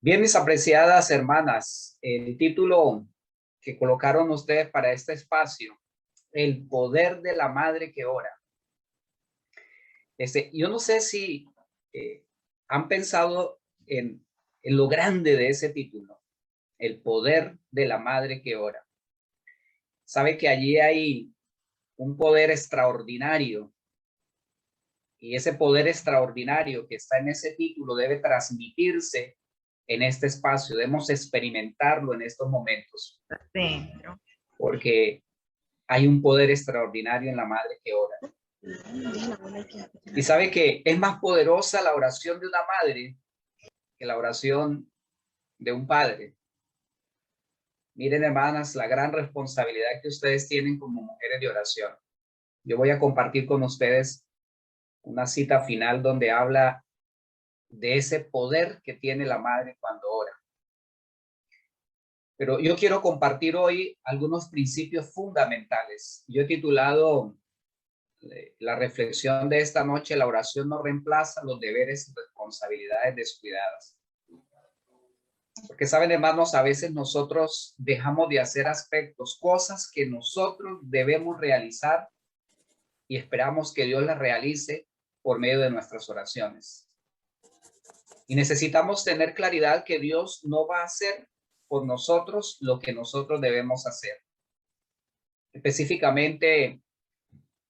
Bien, mis apreciadas hermanas, el título que colocaron ustedes para este espacio, el poder de la madre que ora. Yo no sé si eh, han pensado en lo grande de ese título, el poder de la madre que ora. Sabe que allí hay un poder extraordinario y ese poder extraordinario que está en ese título debe transmitirse en este espacio, debemos experimentarlo en estos momentos. Dentro. Porque hay un poder extraordinario en la madre que ora. Y sabe que es más poderosa la oración de una madre que la oración de un padre. Miren, hermanas, la gran responsabilidad que ustedes tienen como mujeres de oración. Yo voy a compartir con ustedes una cita final donde habla de ese poder que tiene la madre cuando ora. Pero yo quiero compartir hoy algunos principios fundamentales. Yo he titulado la reflexión de esta noche: la oración no reemplaza los deberes y responsabilidades descuidadas. Porque saben, hermanos, a veces nosotros dejamos de hacer aspectos, cosas que nosotros debemos realizar y esperamos que Dios las realice por medio de nuestras oraciones. Y necesitamos tener claridad que Dios no va a hacer por nosotros lo que nosotros debemos hacer. Específicamente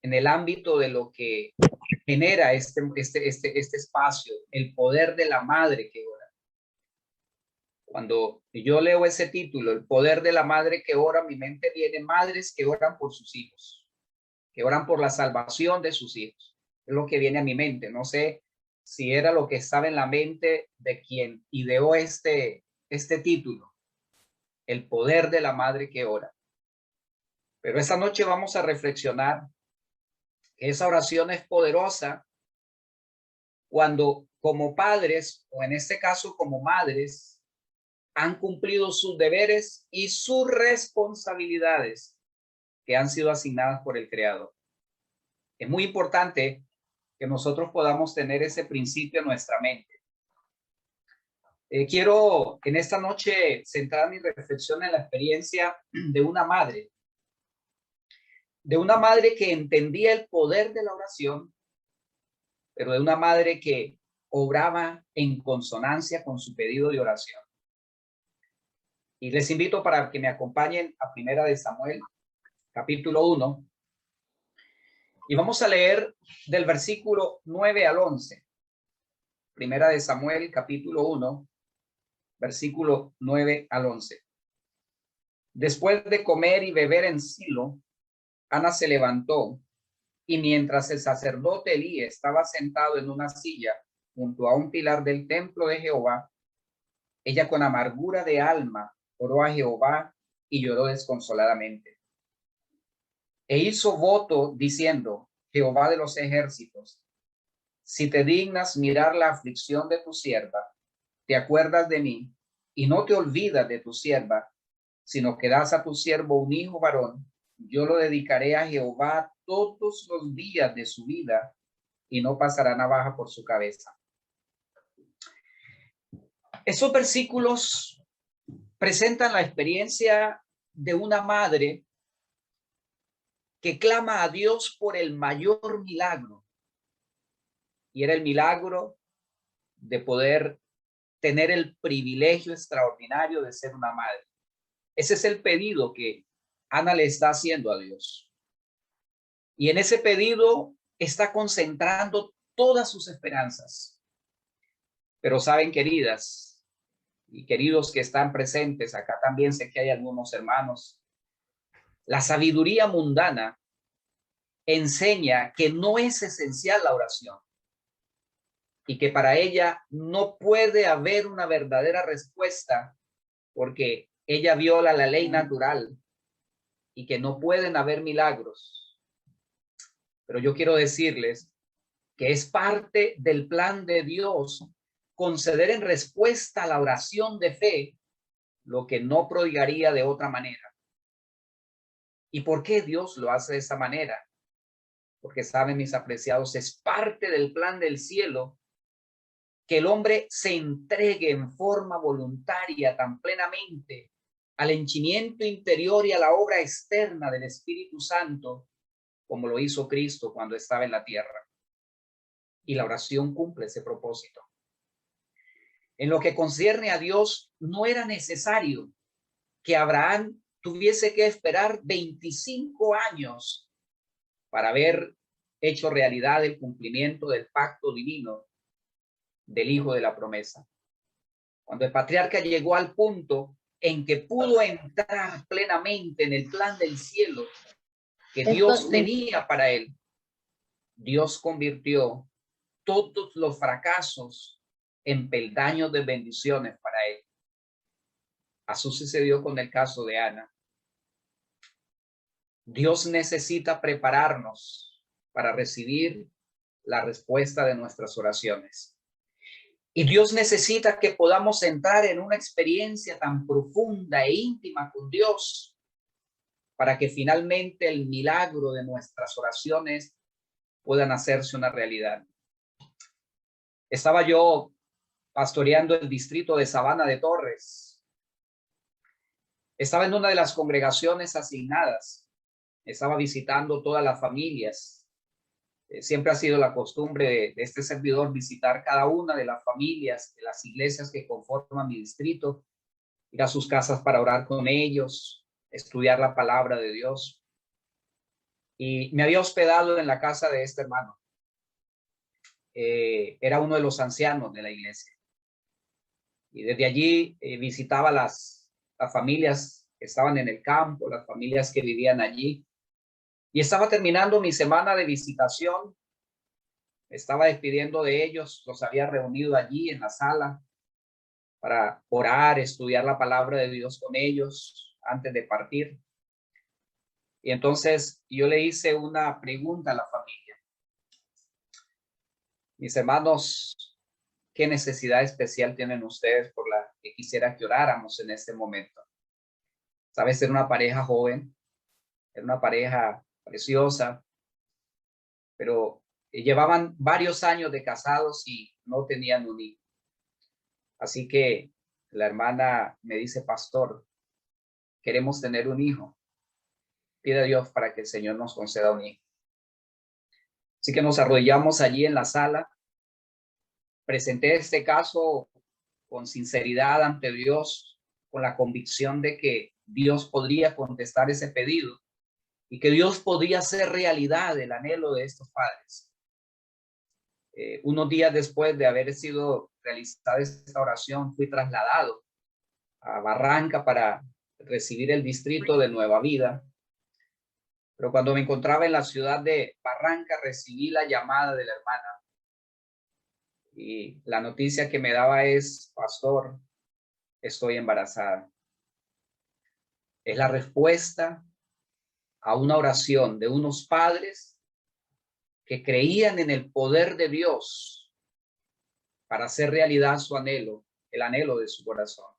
en el ámbito de lo que genera este espacio, el poder de la madre que ora. Cuando yo leo ese título, el poder de la madre que ora, mi mente viene madres que oran por sus hijos, que oran por la salvación de sus hijos. Es lo que viene a mi mente. No sé si era lo que estaba en la mente de quien ideó este título, el poder de la madre que ora. Pero esta noche vamos a reflexionar que esa oración es poderosa cuando como padres, o en este caso como madres, han cumplido sus deberes y sus responsabilidades que han sido asignadas por el Creador. Es muy importante que nosotros podamos tener ese principio en nuestra mente. Quiero en esta noche centrar mi reflexión en la experiencia de una madre que entendía el poder de la oración, pero de una madre que obraba en consonancia con su pedido de oración. Y les invito para que me acompañen a Primera de Samuel, capítulo 1, y vamos a leer del versículo 9 al 11. Primera de Samuel, capítulo 1, versículo 9 al 11. Después de comer y beber en Silo, Ana se levantó, y mientras el sacerdote Elí estaba sentado en una silla junto a un pilar del templo de Jehová, ella con amargura de alma oró a Jehová y lloró desconsoladamente. E hizo voto diciendo: Jehová de los ejércitos, si te dignas mirar la aflicción de tu sierva, te acuerdas de mí y no te olvidas de tu sierva, sino que das a tu siervo un hijo varón, yo lo dedicaré a Jehová todos los días de su vida y no pasará navaja por su cabeza. Esos versículos presentan la experiencia de una madre que clama a Dios por el mayor milagro, y era el milagro de poder tener el privilegio extraordinario de ser una madre. Ese es el pedido que Ana le está haciendo a Dios. Y en ese pedido está concentrando todas sus esperanzas. Pero saben, queridas y queridos que están presentes, acá también sé que hay algunos hermanos, la sabiduría mundana enseña que no es esencial la oración y que para ella no puede haber una verdadera respuesta porque ella viola la ley natural y que no pueden haber milagros. Pero yo quiero decirles que es parte del plan de Dios conceder en respuesta a la oración de fe lo que no prodigaría de otra manera. ¿Y por qué Dios lo hace de esa manera? Porque saben, mis apreciados, es parte del plan del cielo que el hombre se entregue en forma voluntaria tan plenamente al henchimiento interior y a la obra externa del Espíritu Santo, como lo hizo Cristo cuando estaba en la tierra. Y la oración cumple ese propósito. En lo que concierne a Dios, no era necesario que Abraham tuviese que esperar 25 años para haber hecho realidad el cumplimiento del pacto divino del Hijo de la promesa. Cuando el patriarca llegó al punto en que pudo entrar plenamente en el plan del cielo que Dios tenía para él, Dios convirtió todos los fracasos en peldaños de bendiciones para él. Así sucedió con el caso de Ana. Dios necesita prepararnos para recibir la respuesta de nuestras oraciones. Y Dios necesita que podamos entrar en una experiencia tan profunda e íntima con Dios para que finalmente el milagro de nuestras oraciones puedan hacerse una realidad. Estaba yo pastoreando el distrito de Sabana de Torres. Estaba en una de las congregaciones asignadas. Estaba visitando todas las familias. Siempre ha sido la costumbre de este servidor visitar cada una de las familias, de las iglesias que conforman mi distrito, ir a sus casas para orar con ellos, estudiar la palabra de Dios. Y me había hospedado en la casa de este hermano. Era uno de los ancianos de la iglesia. Y desde allí visitaba las familias que estaban en el campo, las familias que vivían allí. Y estaba terminando mi semana de visitación. Estaba despidiendo de ellos. Los había reunido allí en la sala para orar, estudiar la palabra de Dios con ellos antes de partir. Y entonces yo le hice una pregunta a la familia. Mis hermanos, ¿qué necesidad especial tienen ustedes por la que quisiera que oráramos en este momento? Sabes, era una pareja joven, era una pareja preciosa, pero llevaban varios años de casados y no tenían un hijo. Así que la hermana me dice, pastor, queremos tener un hijo. Pide a Dios para que el Señor nos conceda un hijo. Así que nos arrodillamos allí en la sala. Presenté este caso con sinceridad ante Dios, con la convicción de que Dios podría contestar ese pedido y que Dios podía hacer realidad el anhelo de estos padres. Unos días después de haber sido realizada esta oración, fui trasladado a Barranca para recibir el distrito de Nueva Vida. Pero cuando me encontraba en la ciudad de Barranca, recibí la llamada de la hermana. Y la noticia que me daba es, pastor, estoy embarazada. Es la respuesta a una oración de unos padres que creían en el poder de Dios para hacer realidad su anhelo, el anhelo de su corazón.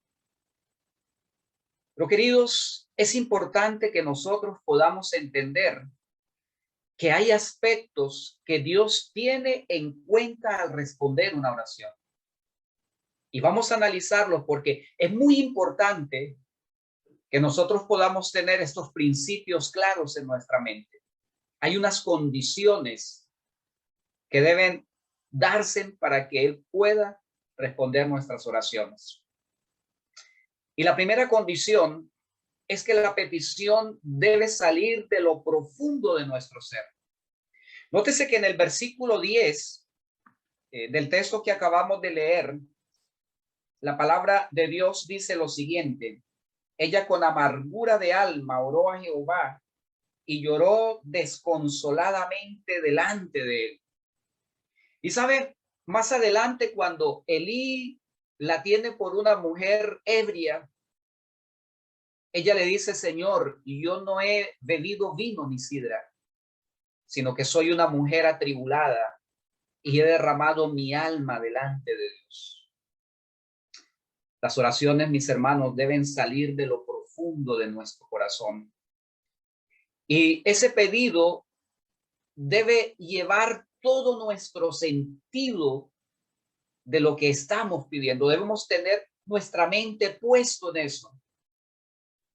Pero queridos, es importante que nosotros podamos entender que hay aspectos que Dios tiene en cuenta al responder una oración. Y vamos a analizarlos porque es muy importante que nosotros podamos tener estos principios claros en nuestra mente. Hay unas condiciones que deben darse para que Él pueda responder nuestras oraciones. Y la primera condición es que la petición debe salir de lo profundo de nuestro ser. Nótese que en el versículo 10 del texto que acabamos de leer, la palabra de Dios dice lo siguiente: ella con amargura de alma oró a Jehová y lloró desconsoladamente delante de él. Y sabe, más adelante cuando Elí la tiene por una mujer ebria, ella le dice, Señor, yo no he bebido vino ni sidra, sino que soy una mujer atribulada y he derramado mi alma delante de Dios. Las oraciones, mis hermanos, deben salir de lo profundo de nuestro corazón. Y ese pedido debe llevar todo nuestro sentido de lo que estamos pidiendo. Debemos tener nuestra mente puesto en eso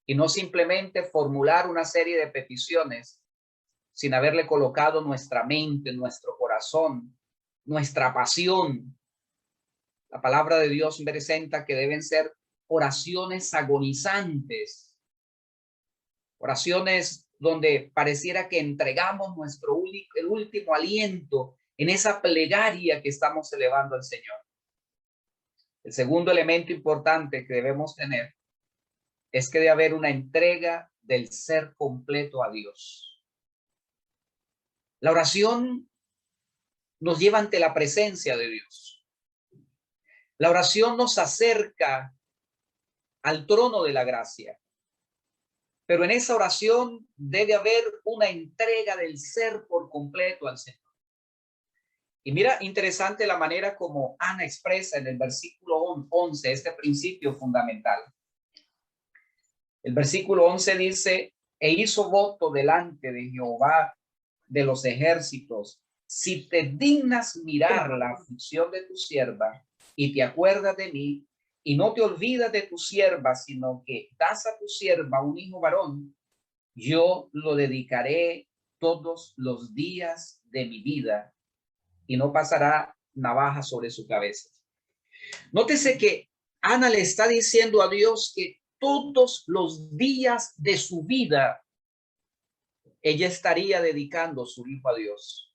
y no simplemente formular una serie de peticiones sin haberle colocado nuestra mente, nuestro corazón, nuestra pasión. La palabra de Dios presenta que deben ser oraciones agonizantes, oraciones donde pareciera que entregamos el último aliento en esa plegaria que estamos elevando al Señor. El segundo elemento importante que debemos tener es que debe haber una entrega del ser completo a Dios. La oración nos lleva ante la presencia de Dios. La oración nos acerca al trono de la gracia. Pero en esa oración debe haber una entrega del ser por completo al Señor. Y mira, interesante la manera como Ana expresa en el versículo 11 este principio fundamental. El versículo 11 dice, e hizo voto delante de Jehová de los ejércitos, si te dignas mirar la aflicción de tu sierva y te acuerdas de mí, y no te olvidas de tu sierva, sino que das a tu sierva un hijo varón, yo lo dedicaré todos los días de mi vida y no pasará navaja sobre su cabeza. Nótese que Ana le está diciendo a Dios que todos los días de su vida ella estaría dedicando su hijo a Dios.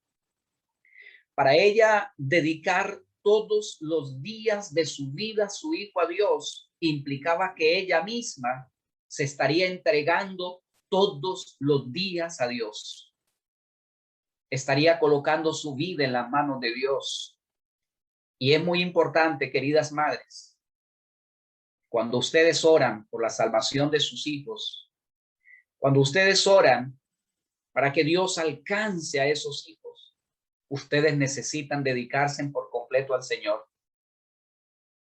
Para ella dedicar todos los días de su vida su hijo a Dios implicaba que ella misma se estaría entregando todos los días a Dios. Estaría colocando su vida en las manos de Dios. Y es muy importante, queridas madres, cuando ustedes oran por la salvación de sus hijos, cuando ustedes oran para que Dios alcance a esos hijos, ustedes necesitan dedicarse por completo al Señor.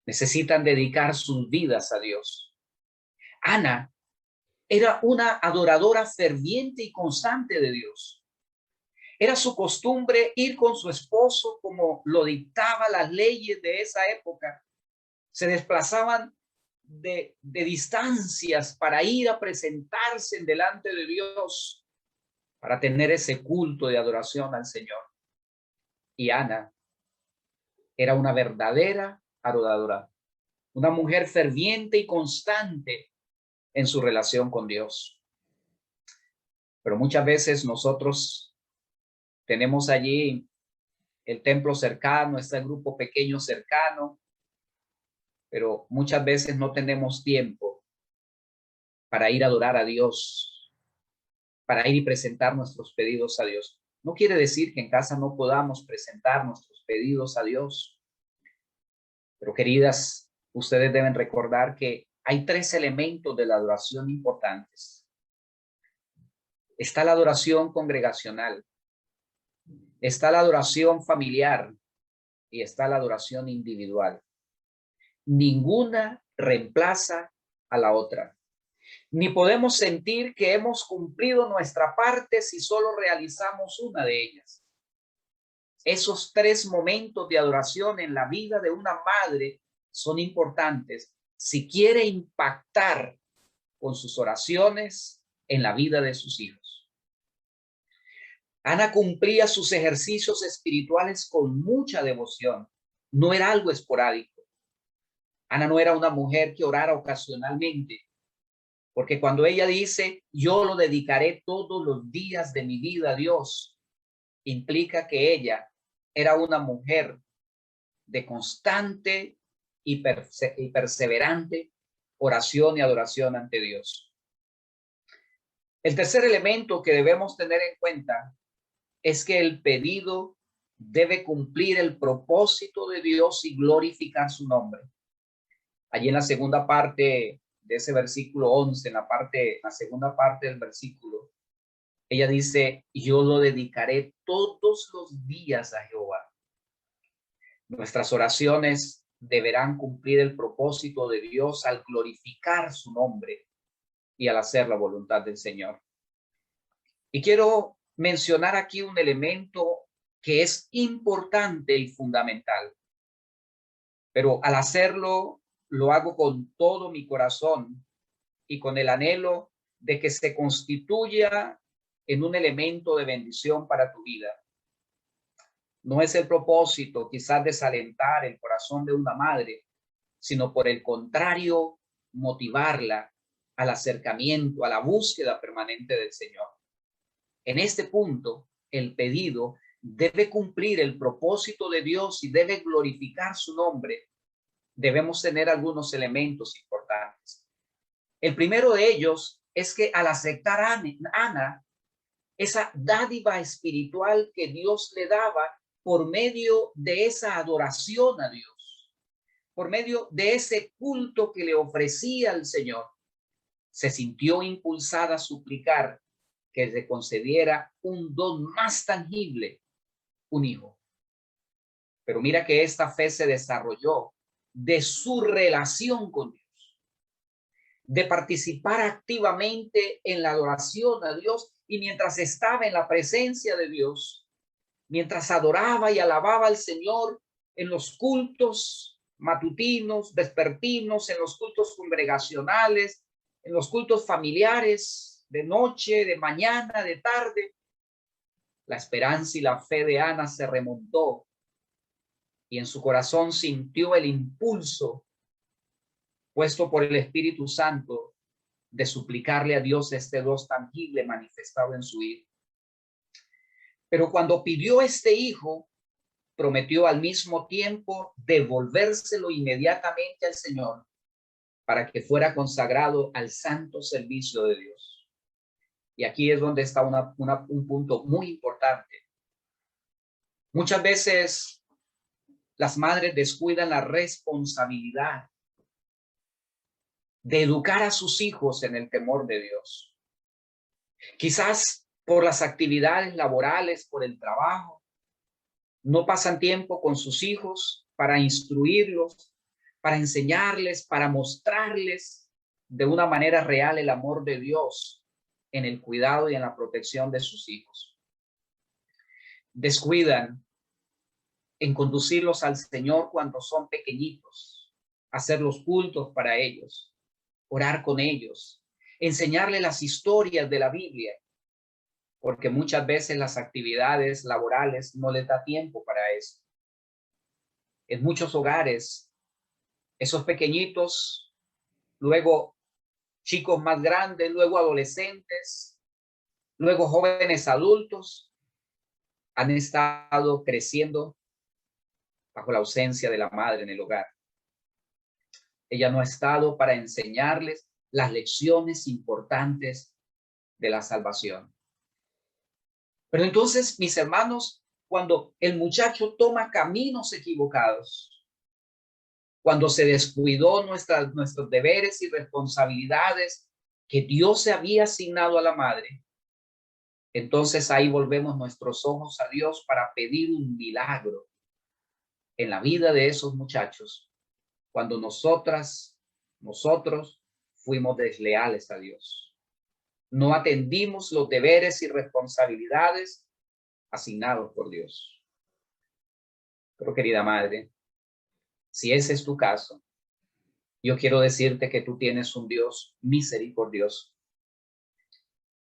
Necesitan dedicar sus vidas a Dios. Ana era una adoradora ferviente y constante de Dios. Era su costumbre ir con su esposo como lo dictaba las leyes de esa época. Se desplazaban de distancias para ir a presentarse delante de Dios, para tener ese culto de adoración al Señor. Y Ana era una verdadera adoradora, una mujer ferviente y constante en su relación con Dios. Pero muchas veces nosotros tenemos allí el templo cercano, este grupo pequeño cercano, pero muchas veces no tenemos tiempo para ir a adorar a Dios, para ir y presentar nuestros pedidos a Dios. No quiere decir que en casa no podamos presentar nuestros pedidos a Dios, pero queridas, ustedes deben recordar que hay tres elementos de la adoración importantes. Está la adoración congregacional, está la adoración familiar y está la adoración individual. Ninguna reemplaza a la otra. Ni podemos sentir que hemos cumplido nuestra parte si solo realizamos una de ellas. Esos tres momentos de adoración en la vida de una madre son importantes si quiere impactar con sus oraciones en la vida de sus hijos. Ana cumplía sus ejercicios espirituales con mucha devoción. No era algo esporádico. Ana no era una mujer que orara ocasionalmente, porque cuando ella dice, yo lo dedicaré todos los días de mi vida a Dios, implica que ella era una mujer de constante y perseverante oración y adoración ante Dios. El tercer elemento que debemos tener en cuenta es que el pedido debe cumplir el propósito de Dios y glorificar su nombre. Allí en la segunda parte de ese versículo 11, en la segunda parte del versículo, ella dice, yo lo dedicaré todos los días a Jehová. Nuestras oraciones deberán cumplir el propósito de Dios al glorificar su nombre y al hacer la voluntad del Señor. Y quiero mencionar aquí un elemento que es importante y fundamental. pero al hacerlo, lo hago con todo mi corazón y con el anhelo de que se constituya en un elemento de bendición para tu vida. No es el propósito quizás desalentar el corazón de una madre, sino por el contrario, motivarla al acercamiento, a la búsqueda permanente del Señor. En este punto, el pedido debe cumplir el propósito de Dios y debe glorificar su nombre. Debemos tener algunos elementos importantes. El primero de ellos es que al aceptar a Ana, esa dádiva espiritual que Dios le daba por medio de esa adoración a Dios, por medio de ese culto que le ofrecía al Señor, se sintió impulsada a suplicar que le concediera un don más tangible, un hijo. Pero mira que esta fe se desarrolló de su relación con Dios, de participar activamente en la adoración a Dios, y mientras estaba en la presencia de Dios, mientras adoraba y alababa al Señor en los cultos matutinos, vespertinos, en los cultos congregacionales, en los cultos familiares, de noche, de mañana, de tarde, la esperanza y la fe de Ana se remontó y en su corazón sintió el impulso puesto por el Espíritu Santo de suplicarle a Dios este don tangible manifestado en su hijo. Pero cuando pidió este hijo, prometió al mismo tiempo devolvérselo inmediatamente al Señor para que fuera consagrado al santo servicio de Dios. Y aquí es donde está un punto muy importante. Muchas veces las madres descuidan la responsabilidad de educar a sus hijos en el temor de Dios. Quizás por las actividades laborales, por el trabajo, no pasan tiempo con sus hijos para instruirlos, para enseñarles, para mostrarles de una manera real el amor de Dios en el cuidado y en la protección de sus hijos. Descuidan en conducirlos al Señor cuando son pequeñitos, hacer los cultos para ellos, orar con ellos, enseñarles las historias de la Biblia, porque muchas veces las actividades laborales no les da tiempo para eso. En muchos hogares, esos pequeñitos, luego chicos más grandes, luego adolescentes, luego jóvenes adultos, han estado creciendo bajo la ausencia de la madre en el hogar. Ella no ha estado para enseñarles las lecciones importantes de la salvación. Pero entonces, mis hermanos, cuando el muchacho toma caminos equivocados, cuando se descuidó nuestros deberes y responsabilidades que Dios se había asignado a la madre, entonces ahí volvemos nuestros ojos a Dios para pedir un milagro en la vida de esos muchachos, cuando nosotros fuimos desleales a Dios. No atendimos los deberes y responsabilidades asignados por Dios. Pero querida madre, si ese es tu caso, yo quiero decirte que tú tienes un Dios misericordioso.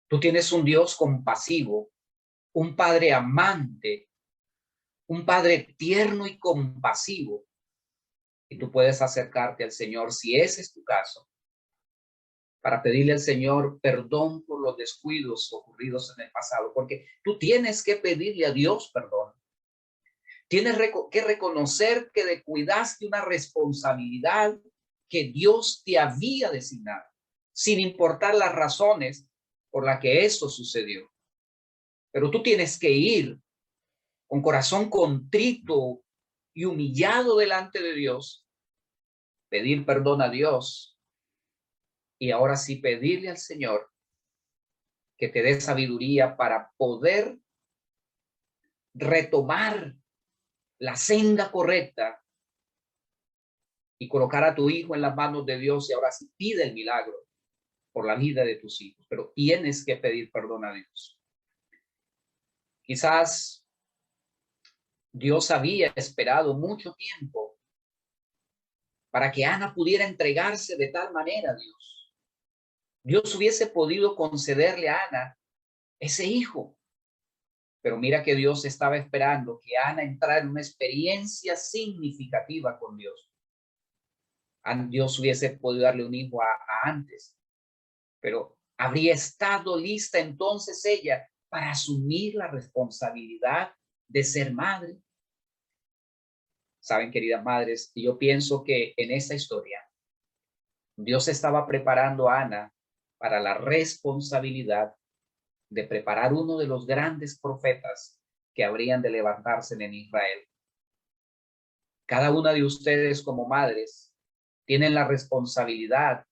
Tú tienes un Dios compasivo, un Padre amante, un Padre tierno y compasivo. Y tú puedes acercarte al Señor, si ese es tu caso, para pedirle al Señor perdón por los descuidos ocurridos en el pasado, porque tú tienes que pedirle a Dios perdón. Tienes que reconocer que descuidaste una responsabilidad que Dios te había designado, sin importar las razones por las que eso sucedió. Pero tú tienes que ir con corazón contrito y humillado delante de Dios, pedir perdón a Dios y ahora sí pedirle al Señor que te dé sabiduría para poder retomar la senda correcta y colocar a tu hijo en las manos de Dios, y ahora sí pide el milagro por la vida de tus hijos, pero tienes que pedir perdón a Dios. Quizás Dios había esperado mucho tiempo para que Ana pudiera entregarse de tal manera a Dios. Dios hubiese podido concederle a Ana ese hijo, pero mira que Dios estaba esperando que Ana entrara en una experiencia significativa con Dios. Dios hubiese podido darle un hijo a antes, pero habría estado lista entonces ella para asumir la responsabilidad de ser madre. Saben, queridas madres, yo pienso que en esta historia Dios estaba preparando a Ana para la responsabilidad de preparar uno de los grandes profetas que habrían de levantarse en Israel. Cada una de ustedes como madres tienen la responsabilidad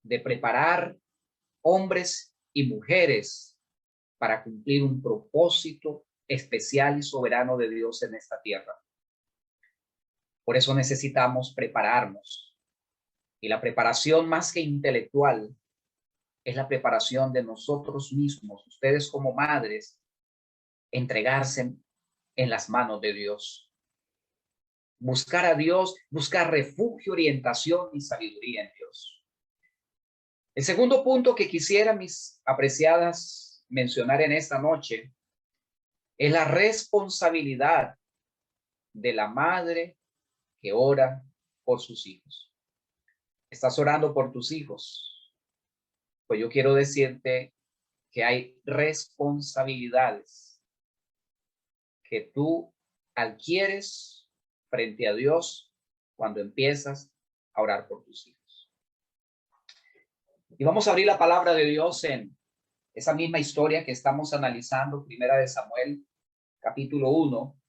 de preparar hombres y mujeres para cumplir un propósito especial y soberano de Dios en esta tierra. Por eso necesitamos prepararnos. Y la preparación más que intelectual es la preparación de nosotros mismos, ustedes como madres, entregarse en las manos de Dios. Buscar a Dios, buscar refugio, orientación y sabiduría en Dios. El segundo punto que quisiera, mis apreciadas, mencionar en esta noche es la responsabilidad de la madre que ora por sus hijos. ¿Estás orando por tus hijos? Pues yo quiero decirte que hay responsabilidades que tú adquieres frente a Dios cuando empiezas a orar por tus hijos. Y vamos a abrir la palabra de Dios en esa misma historia que estamos analizando, Primera de Samuel, capítulo 1,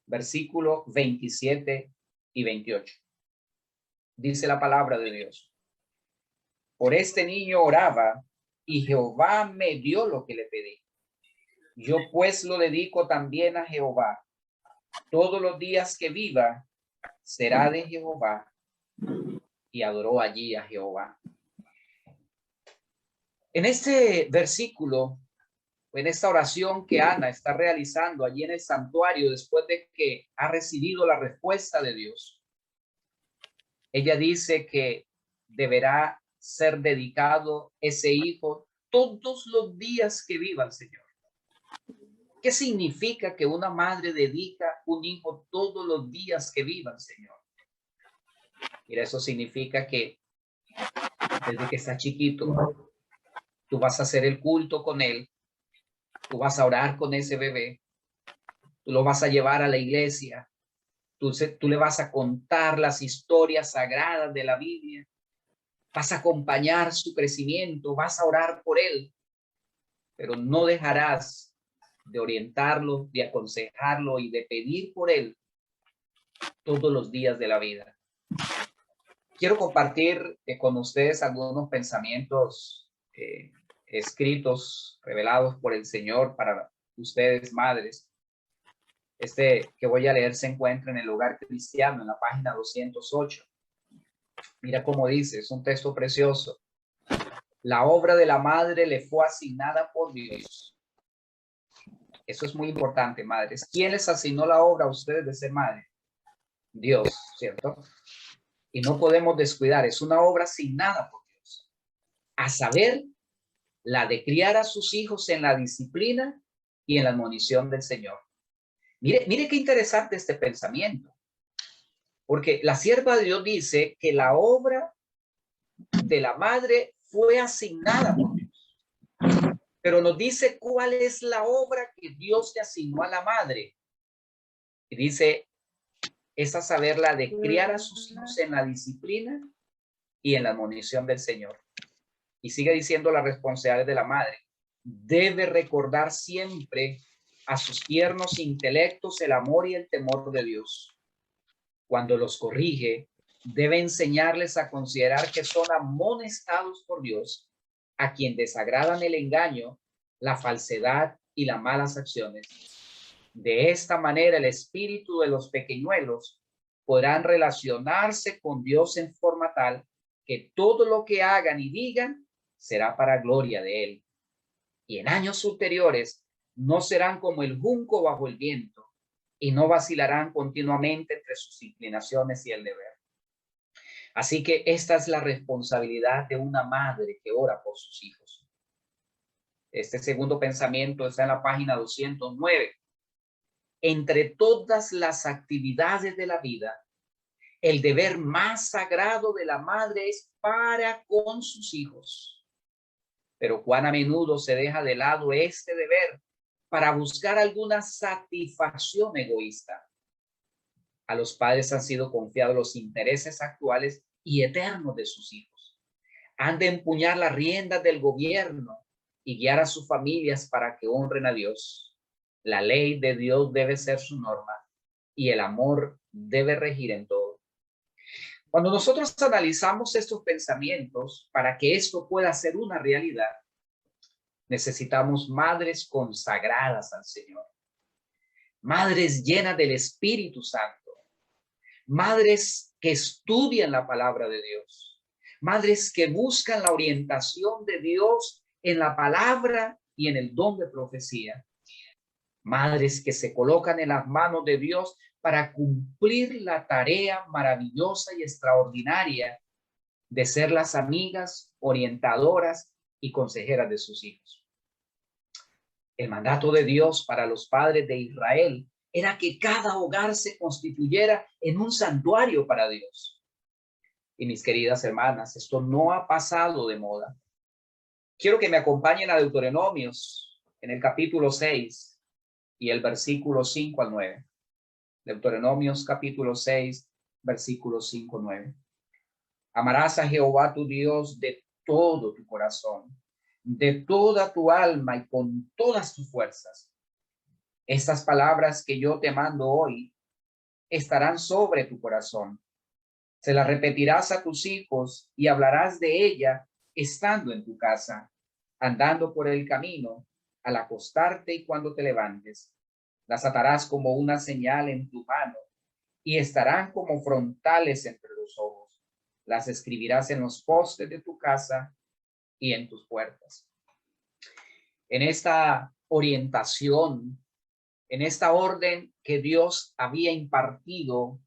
versículo 27 y 28. Dice la palabra de Dios: por este niño oraba y Jehová me dio lo que le pedí. Yo pues lo dedico también a Jehová. Todos los días que viva será de Jehová. Y adoró allí a Jehová. En este versículo, en esta oración que Ana está realizando allí en el santuario después de que ha recibido la respuesta de Dios, ella dice que deberá ser dedicado ese hijo todos los días que viva el Señor. ¿Qué significa que una madre dedica un hijo todos los días que viva el Señor? Mira, eso significa que desde que está chiquito, tú vas a hacer el culto con él, tú vas a orar con ese bebé, tú lo vas a llevar a la iglesia, tú le vas a contar las historias sagradas de la Biblia, vas a acompañar su crecimiento, vas a orar por él, pero no dejarás de orientarlo, de aconsejarlo y de pedir por él todos los días de la vida. Quiero compartir con ustedes algunos pensamientos escritos, revelados por el Señor para ustedes, madres. Este que voy a leer se encuentra en el Hogar Cristiano, en la página 208. Mira cómo dice, es un texto precioso. La obra de la madre le fue asignada por Dios. Eso es muy importante, madres. ¿Quién les asignó la obra a ustedes de ser madre? Dios, ¿cierto? Y no podemos descuidar, es una obra asignada por Dios. A saber, la de criar a sus hijos en la disciplina y en la admonición del Señor. Mire qué interesante este pensamiento. Porque la sierva de Dios dice que la obra de la madre fue asignada por Dios. Pero nos dice cuál es la obra que Dios le asignó a la madre. Y dice, es a saber la de criar a sus hijos en la disciplina y en la admonición del Señor. Y sigue diciendo las responsabilidades de la madre. Debe recordar siempre a sus tiernos intelectos el amor y el temor de Dios. Cuando los corrige, debe enseñarles a considerar que son amonestados por Dios, a quien desagradan el engaño, la falsedad y las malas acciones. De esta manera, el espíritu de los pequeñuelos podrán relacionarse con Dios en forma tal que todo lo que hagan y digan será para gloria de Él. Y en años ulteriores no serán como el junco bajo el viento y no vacilarán continuamente entre sus inclinaciones y el deber. Así que esta es la responsabilidad de una madre que ora por sus hijos. Este segundo pensamiento está en la página 209. Entre todas las actividades de la vida, el deber más sagrado de la madre es para con sus hijos. Pero cuán a menudo se deja de lado este deber para buscar alguna satisfacción egoísta. A los padres han sido confiados los intereses actuales y eternos de sus hijos. Han de empuñar las riendas del gobierno y guiar a sus familias para que honren a Dios. La ley de Dios debe ser su norma y el amor debe regir en todo. Cuando nosotros analizamos estos pensamientos, para que esto pueda ser una realidad, necesitamos madres consagradas al Señor, madres llenas del Espíritu Santo, madres que estudian la palabra de Dios, madres que buscan la orientación de Dios en la palabra y en el don de profecía, madres que se colocan en las manos de Dios para cumplir la tarea maravillosa y extraordinaria de ser las amigas, orientadoras y consejeras de sus hijos. El mandato de Dios para los padres de Israel era que cada hogar se constituyera en un santuario para Dios. Y mis queridas hermanas, esto no ha pasado de moda. Quiero que me acompañen a Deuteronomios en el capítulo 6 y el versículo 5 al 9. Deuteronomios capítulo 6, versículos 5 al 9. Amarás a Jehová tu Dios de todo tu corazón, de toda tu alma y con todas tus fuerzas. Estas palabras que yo te mando hoy estarán sobre tu corazón. Se las repetirás a tus hijos y hablarás de ella estando en tu casa, andando por el camino, al acostarte y cuando te levantes. Las atarás como una señal en tu mano y estarán como frontales entre los ojos. Las escribirás en los postes de tu casa y en tus puertas. En esta orientación, en esta orden que Dios había impartido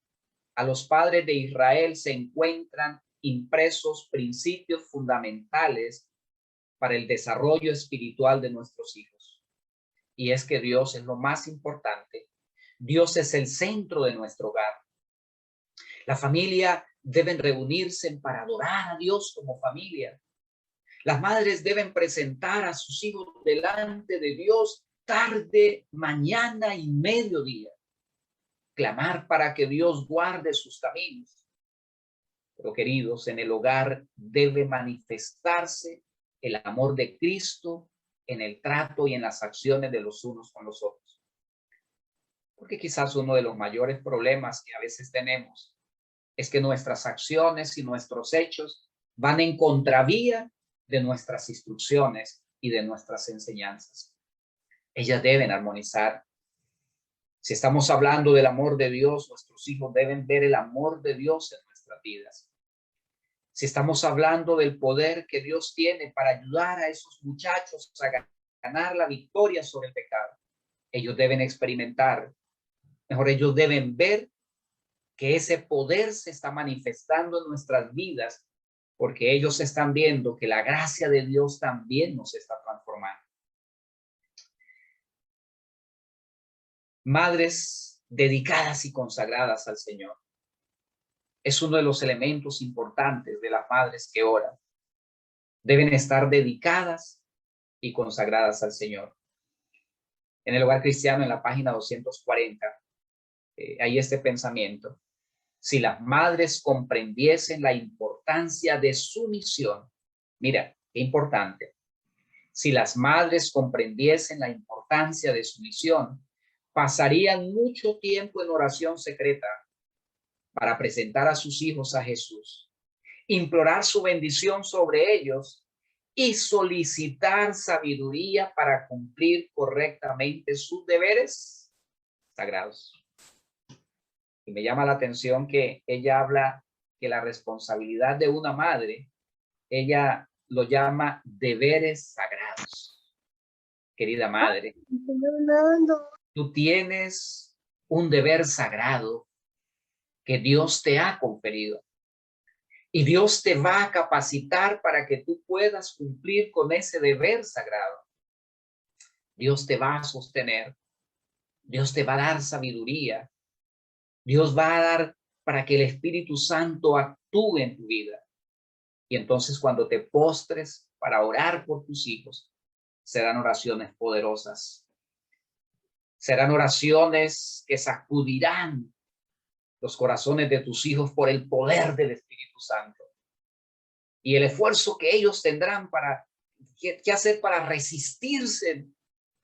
a los padres de Israel, se encuentran impresos principios fundamentales para el desarrollo espiritual de nuestros hijos. Y es que Dios es lo más importante. Dios es el centro de nuestro hogar. La familia deben reunirse para adorar a Dios como familia. Las madres deben presentar a sus hijos delante de Dios tarde, mañana y mediodía. Clamar para que Dios guarde sus caminos. Pero queridos, en el hogar debe manifestarse el amor de Cristo en el trato y en las acciones de los unos con los otros. Porque quizás uno de los mayores problemas que a veces tenemos es que nuestras acciones y nuestros hechos van en contravía de nuestras instrucciones y de nuestras enseñanzas. Ellas deben armonizar. Si estamos hablando del amor de Dios, nuestros hijos deben ver el amor de Dios en nuestras vidas. Si estamos hablando del poder que Dios tiene para ayudar a esos muchachos a ganar la victoria sobre el pecado, ellos deben experimentar, mejor, ellos deben ver que ese poder se está manifestando en nuestras vidas, porque ellos están viendo que la gracia de Dios también nos está transformando. Madres dedicadas y consagradas al Señor es uno de los elementos importantes de las madres que oran. Deben estar dedicadas y consagradas al Señor. En el Hogar Cristiano, en la página 240, hay este pensamiento. Si las madres comprendiesen la importancia de su misión, mira, qué importante. Si las madres comprendiesen la importancia de su misión, pasarían mucho tiempo en oración secreta para presentar a sus hijos a Jesús, implorar su bendición sobre ellos y solicitar sabiduría para cumplir correctamente sus deberes sagrados. Y me llama la atención que ella habla que la responsabilidad de una madre, ella lo llama deberes sagrados. Querida madre, tú tienes un deber sagrado que Dios te ha conferido. Y Dios te va a capacitar para que tú puedas cumplir con ese deber sagrado. Dios te va a sostener. Dios te va a dar sabiduría. Dios va a dar para que el Espíritu Santo actúe en tu vida. Y entonces cuando te postres para orar por tus hijos, serán oraciones poderosas. Serán oraciones que sacudirán los corazones de tus hijos por el poder del Espíritu Santo. Y el esfuerzo que ellos tendrán para, ¿qué hacer para resistirse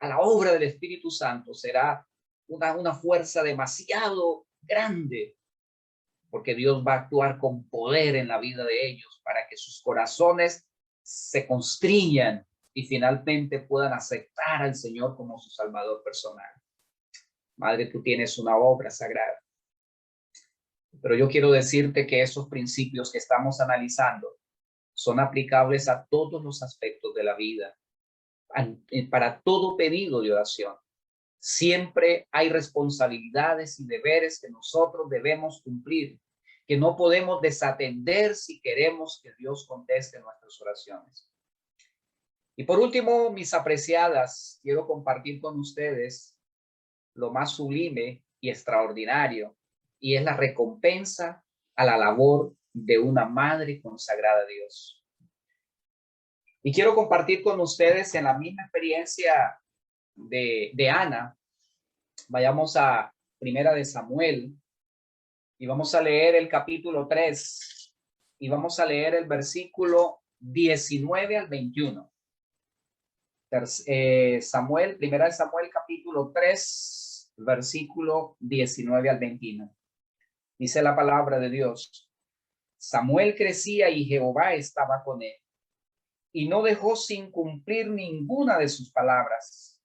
a la obra del Espíritu Santo? Será una fuerza demasiado grande, porque Dios va a actuar con poder en la vida de ellos para que sus corazones se constriñan y finalmente puedan aceptar al Señor como su Salvador personal. Madre, tú tienes una obra sagrada. Pero yo quiero decirte que esos principios que estamos analizando son aplicables a todos los aspectos de la vida, para todo pedido de oración. Siempre hay responsabilidades y deberes que nosotros debemos cumplir, que no podemos desatender si queremos que Dios conteste nuestras oraciones. Y por último, mis apreciadas, quiero compartir con ustedes lo más sublime y extraordinario, y es la recompensa a la labor de una madre consagrada a Dios. Y quiero compartir con ustedes en la misma experiencia de Ana. Vayamos a Primera de Samuel y vamos a leer el capítulo 3 y vamos a leer el versículo 19 al 21. Primera de Samuel capítulo 3, versículo 19 al 21. Dice la palabra de Dios: Samuel crecía y Jehová estaba con él, y no dejó sin cumplir ninguna de sus palabras.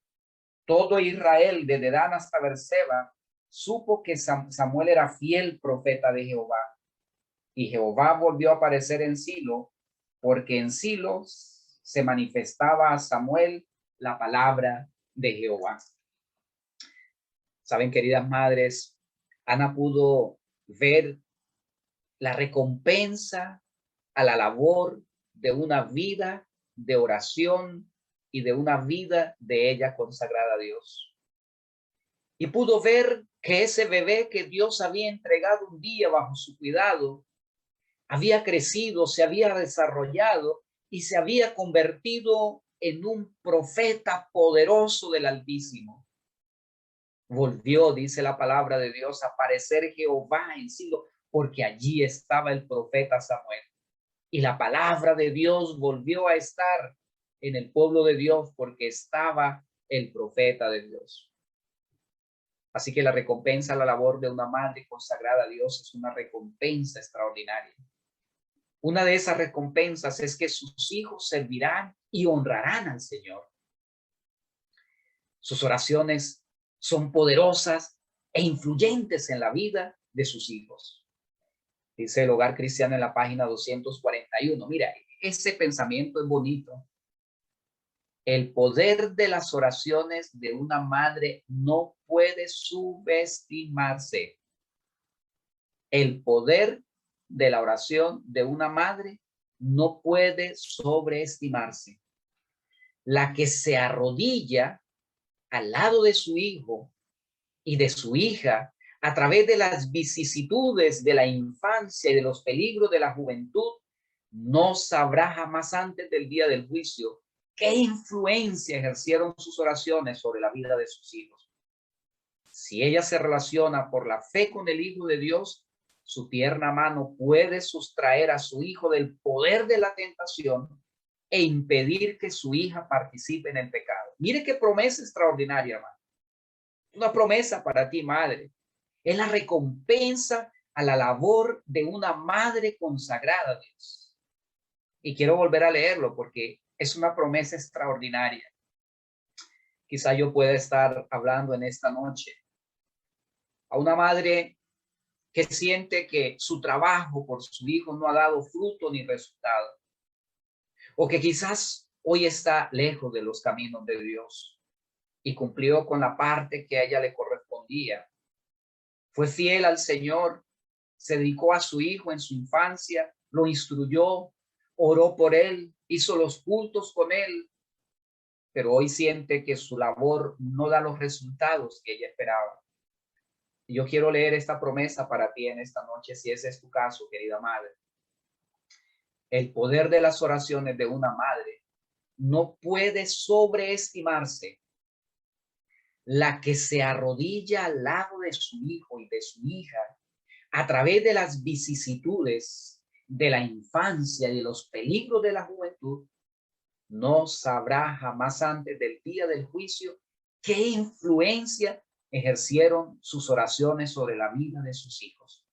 Todo Israel, desde Dan hasta Berseba, supo que Samuel era fiel profeta de Jehová. Y Jehová volvió a aparecer en Silo, porque en Silo se manifestaba a Samuel la palabra de Jehová. Saben, queridas madres, Ana pudo ver la recompensa a la labor de una vida de oración y de una vida de ella consagrada a Dios. Y pudo ver que ese bebé que Dios había entregado un día bajo su cuidado había crecido, se había desarrollado y se había convertido en un profeta poderoso del Altísimo. Volvió, dice la palabra de Dios, a aparecer Jehová en Silo, porque allí estaba el profeta Samuel. Y la palabra de Dios volvió a estar en el pueblo de Dios porque estaba el profeta de Dios. Así que la recompensa a la labor de una madre consagrada a Dios es una recompensa extraordinaria. Una de esas recompensas es que sus hijos servirán y honrarán al Señor. Sus oraciones son poderosas e influyentes en la vida de sus hijos. Dice el Hogar Cristiano en la página 241. Mira, ese pensamiento es bonito. El poder de las oraciones de una madre no puede subestimarse. El poder de la oración de una madre no puede sobreestimarse. La que se arrodilla al lado de su hijo y de su hija a través de las vicisitudes de la infancia y de los peligros de la juventud, no sabrá jamás antes del día del juicio qué influencia ejercieron sus oraciones sobre la vida de sus hijos. Si ella se relaciona por la fe con el Hijo de Dios, su tierna mano puede sustraer a su hijo del poder de la tentación e impedir que su hija participe en el pecado. Mire qué promesa extraordinaria, hermano. Una promesa para ti, madre. Es la recompensa a la labor de una madre consagrada a Dios. Y quiero volver a leerlo porque es una promesa extraordinaria. Quizá yo pueda estar hablando en esta noche a una madre que siente que su trabajo por su hijo no ha dado fruto ni resultado, o que quizás hoy está lejos de los caminos de Dios y cumplió con la parte que a ella le correspondía. Fue fiel al Señor, se dedicó a su hijo en su infancia lo instruyó, oró por él, hizo los cultos con él, pero hoy siente que su labor no da los resultados que ella esperaba. Y yo quiero leer esta promesa para ti en esta noche, si ese es tu caso, querida madre. El poder de las oraciones de una madre no puede sobreestimarse. La que se arrodilla al lado de su hijo y de su hija a través de las vicisitudes de la infancia y de los peligros de la juventud, no sabrá jamás antes del día del juicio qué influencia ejercieron sus oraciones sobre la vida de sus hijos.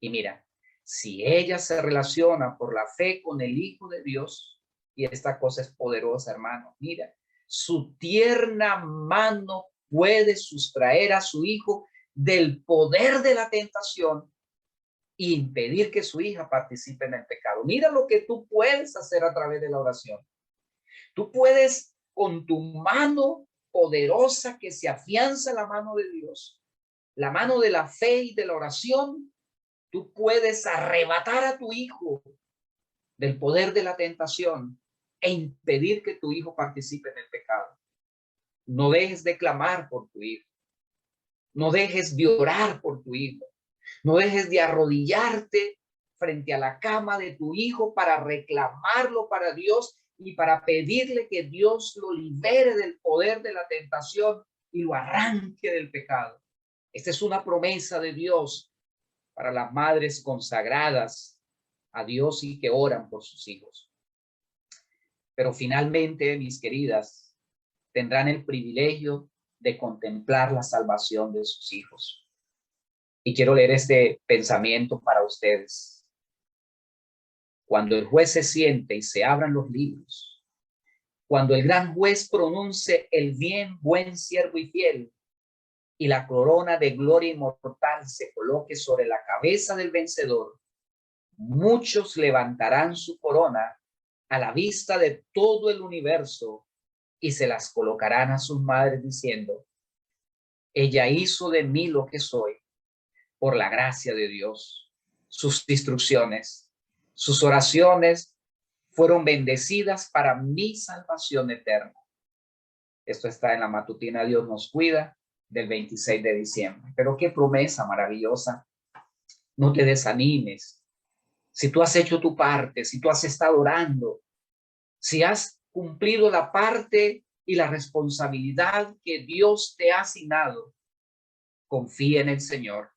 Y mira, si ella se relaciona por la fe con el Hijo de Dios, y esta cosa es poderosa, hermano, mira, su tierna mano puede sustraer a su hijo del poder de la tentación e impedir que su hija participe en el pecado. Mira lo que tú puedes hacer a través de la oración. Tú puedes, con tu mano poderosa que se afianza la mano de Dios, la mano de la fe y de la oración, tú puedes arrebatar a tu hijo del poder de la tentación e impedir que tu hijo participe en el pecado. No dejes de clamar por tu hijo. No dejes de orar por tu hijo. No dejes de arrodillarte frente a la cama de tu hijo para reclamarlo para Dios y para pedirle que Dios lo libere del poder de la tentación y lo arranque del pecado. Esta es una promesa de Dios para las madres consagradas a Dios y que oran por sus hijos. Pero finalmente, mis queridas, tendrán el privilegio de contemplar la salvación de sus hijos. Y quiero leer este pensamiento para ustedes. Cuando el juez se siente y se abran los libros, cuando el gran juez pronuncie el bien, buen siervo y fiel, y la corona de gloria inmortal se coloque sobre la cabeza del vencedor, muchos levantarán su corona a la vista de todo el universo y se las colocarán a sus madres diciendo: ella hizo de mí lo que soy por la gracia de Dios. Sus instrucciones, sus oraciones fueron bendecidas para mi salvación eterna. Esto está en la matutina Dios nos cuida del 26 de diciembre. Pero qué promesa maravillosa. No te desanimes. Si tú has hecho tu parte, si tú has estado orando, si has cumplido la parte y la responsabilidad que Dios te ha asignado, confía en el Señor.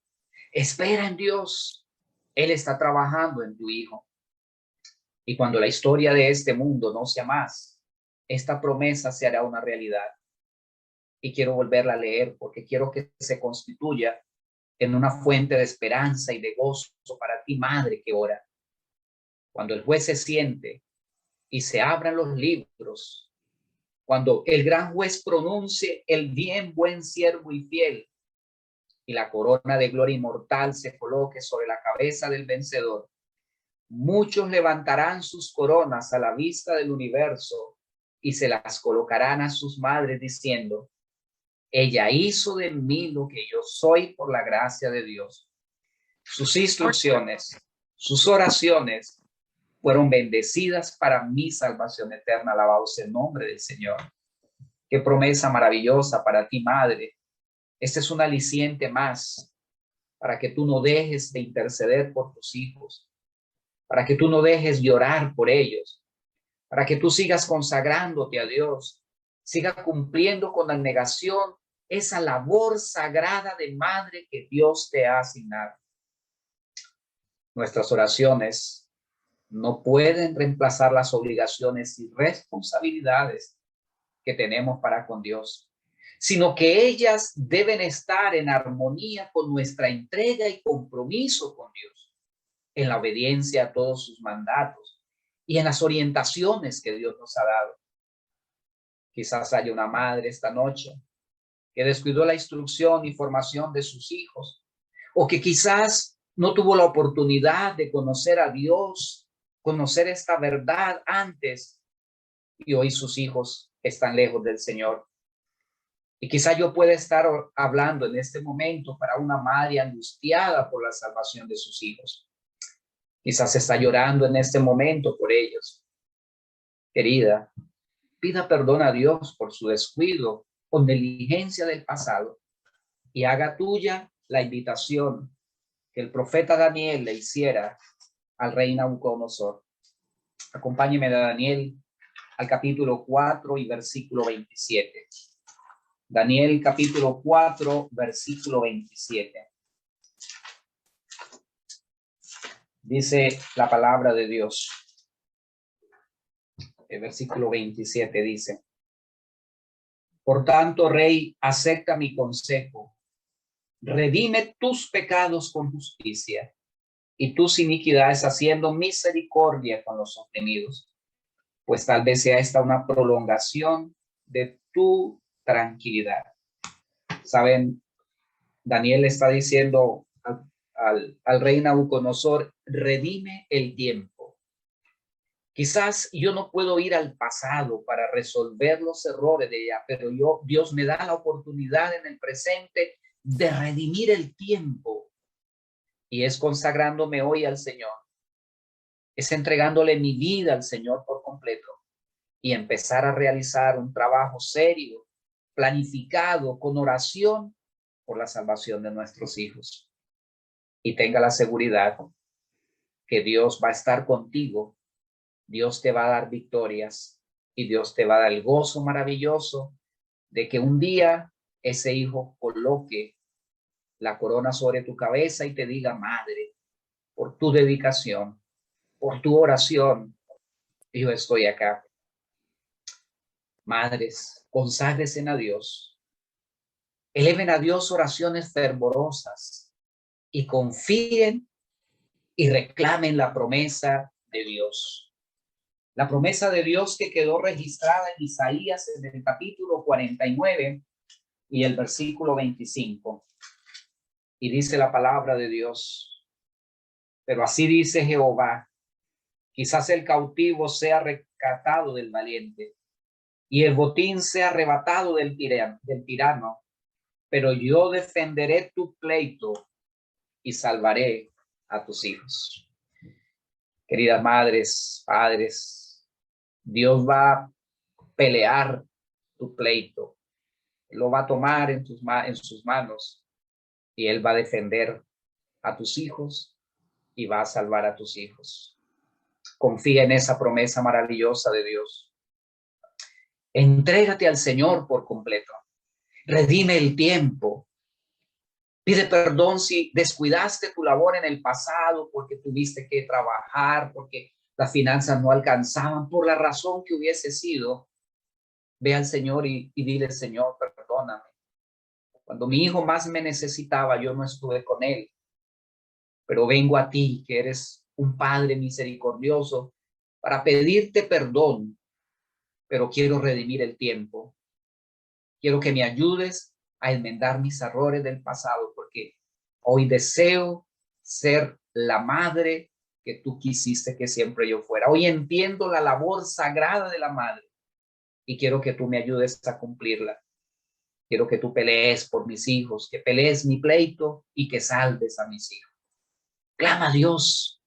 Espera en Dios. Él está trabajando en tu hijo. Y cuando la historia de este mundo no sea más, esta promesa se hará una realidad. Y quiero volverla a leer porque quiero que se constituya en una fuente de esperanza y de gozo para ti, madre que ora. Cuando el juez se siente y se abran los libros, cuando el gran juez pronuncie el bien, buen siervo y fiel, y la corona de gloria inmortal se coloque sobre la cabeza del vencedor, muchos levantarán sus coronas a la vista del universo y se las colocarán a sus madres diciendo: ella hizo de mí lo que yo soy por la gracia de Dios. Sus instrucciones, sus oraciones fueron bendecidas para mi salvación eterna. Alabado sea el nombre del Señor. Qué promesa maravillosa para ti, madre. Este es un aliciente más para que tú no dejes de interceder por tus hijos, para que tú no dejes de orar por ellos, para que tú sigas consagrándote a Dios, sigas cumpliendo con abnegación esa labor sagrada de madre que Dios te ha asignado. Nuestras oraciones no pueden reemplazar las obligaciones y responsabilidades que tenemos para con Dios, sino que ellas deben estar en armonía con nuestra entrega y compromiso con Dios, en la obediencia a todos sus mandatos y en las orientaciones que Dios nos ha dado. Quizás haya una madre esta noche que descuidó la instrucción y formación de sus hijos, o que quizás no tuvo la oportunidad de conocer a Dios, conocer esta verdad antes, y hoy sus hijos están lejos del Señor. Y quizá yo pueda estar hablando en este momento para una madre angustiada por la salvación de sus hijos. Quizás está llorando en este momento por ellos. Querida, pida perdón a Dios por su descuido o negligencia del pasado y haga tuya la invitación que el profeta Daniel le hiciera al rey Nabucodonosor. Acompáñeme a Daniel al capítulo 4 y versículo 27. Daniel capítulo 4, versículo 27. Dice la palabra de Dios. El versículo 27 dice: Por tanto, rey, acepta mi consejo. Redime tus pecados con justicia y tus iniquidades haciendo misericordia con los oprimidos, pues tal vez sea esta una prolongación de tu tranquilidad. Saben, Daniel está diciendo al rey Nabucodonosor: redime el tiempo. Quizás yo no puedo ir al pasado para resolver los errores de ella, pero Dios me da la oportunidad en el presente de redimir el tiempo. Y es consagrándome hoy al Señor. Es entregándole mi vida al Señor por completo y empezar a realizar un trabajo serio, planificado, con oración por la salvación de nuestros hijos. Y tenga la seguridad que Dios va a estar contigo. Dios te va a dar victorias y Dios te va a dar el gozo maravilloso de que un día ese hijo coloque la corona sobre tu cabeza y te diga: madre, por tu dedicación, por tu oración, yo estoy acá. Madres, conságrense a Dios, eleven a Dios oraciones fervorosas y confíen y reclamen la promesa de Dios. La promesa de Dios que quedó registrada en Isaías en el capítulo 49 y el versículo 25. Y dice la palabra de Dios: pero así dice Jehová, quizás el cautivo sea rescatado del valiente y el botín sea arrebatado del tirano, pero yo defenderé tu pleito y salvaré a tus hijos. Queridas madres, padres, Dios va a pelear tu pleito, lo va a tomar en sus manos y Él va a defender a tus hijos y va a salvar a tus hijos. Confía en esa promesa maravillosa de Dios. Entrégate al Señor por completo. Redime el tiempo. Pide perdón si descuidaste tu labor en el pasado porque tuviste que trabajar, porque las finanzas no alcanzaban, por la razón que hubiese sido. Ve al Señor y dile: Señor, perdóname. Cuando mi hijo más me necesitaba, yo no estuve con él. Pero vengo a ti, que eres un Padre misericordioso, para pedirte perdón, pero quiero redimir el tiempo. Quiero que me ayudes a enmendar mis errores del pasado, porque hoy deseo ser la madre que tú quisiste que siempre yo fuera. Hoy entiendo la labor sagrada de la madre y quiero que tú me ayudes a cumplirla. Quiero que tú pelees por mis hijos, que pelees mi pleito y que salves a mis hijos. Clama a Dios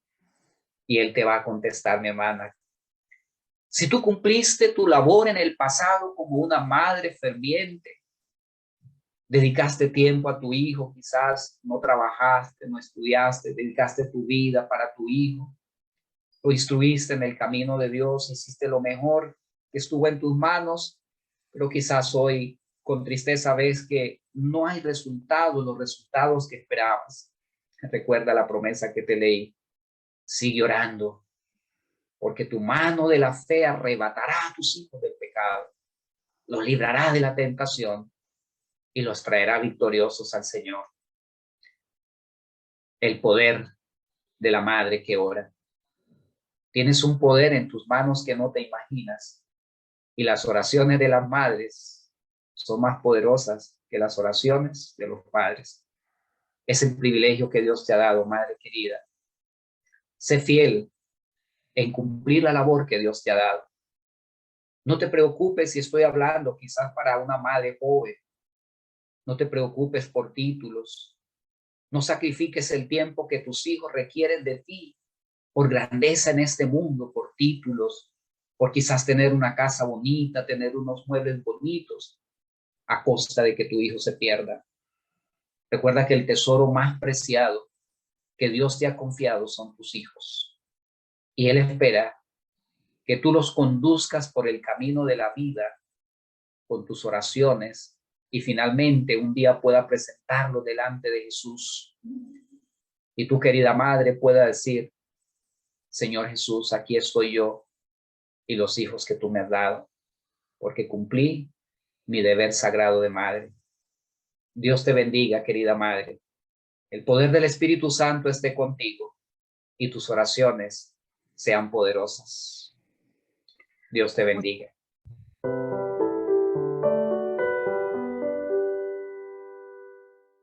y Él te va a contestar, mi hermana. Si tú cumpliste tu labor en el pasado como una madre ferviente, dedicaste tiempo a tu hijo, quizás no trabajaste, no estudiaste, dedicaste tu vida para tu hijo, lo instruiste en el camino de Dios, hiciste lo mejor que estuvo en tus manos, pero quizás hoy con tristeza ves que no hay resultados, los resultados que esperabas. Recuerda la promesa que te leí. Sigue orando, porque tu mano de la fe arrebatará a tus hijos del pecado, los librará de la tentación y los traerá victoriosos al Señor. El poder de la madre que ora. Tienes un poder en tus manos que no te imaginas. Y las oraciones de las madres son más poderosas que las oraciones de los padres. Es el privilegio que Dios te ha dado, madre querida. Sé fiel en cumplir la labor que Dios te ha dado. No te preocupes si estoy hablando quizás para una madre joven. No te preocupes por títulos. No sacrifiques el tiempo que tus hijos requieren de ti por grandeza en este mundo, por títulos, por quizás tener una casa bonita, tener unos muebles bonitos, a costa de que tu hijo se pierda. Recuerda que el tesoro más preciado que Dios te ha confiado son tus hijos. Y Él espera que tú los conduzcas por el camino de la vida con tus oraciones y finalmente un día pueda presentarlo delante de Jesús. Y tu querida madre pueda decir, Señor Jesús, aquí estoy yo y los hijos que tú me has dado, porque cumplí mi deber sagrado de madre. Dios te bendiga, querida madre. El poder del Espíritu Santo esté contigo y tus oraciones sean poderosas. Dios te bendiga.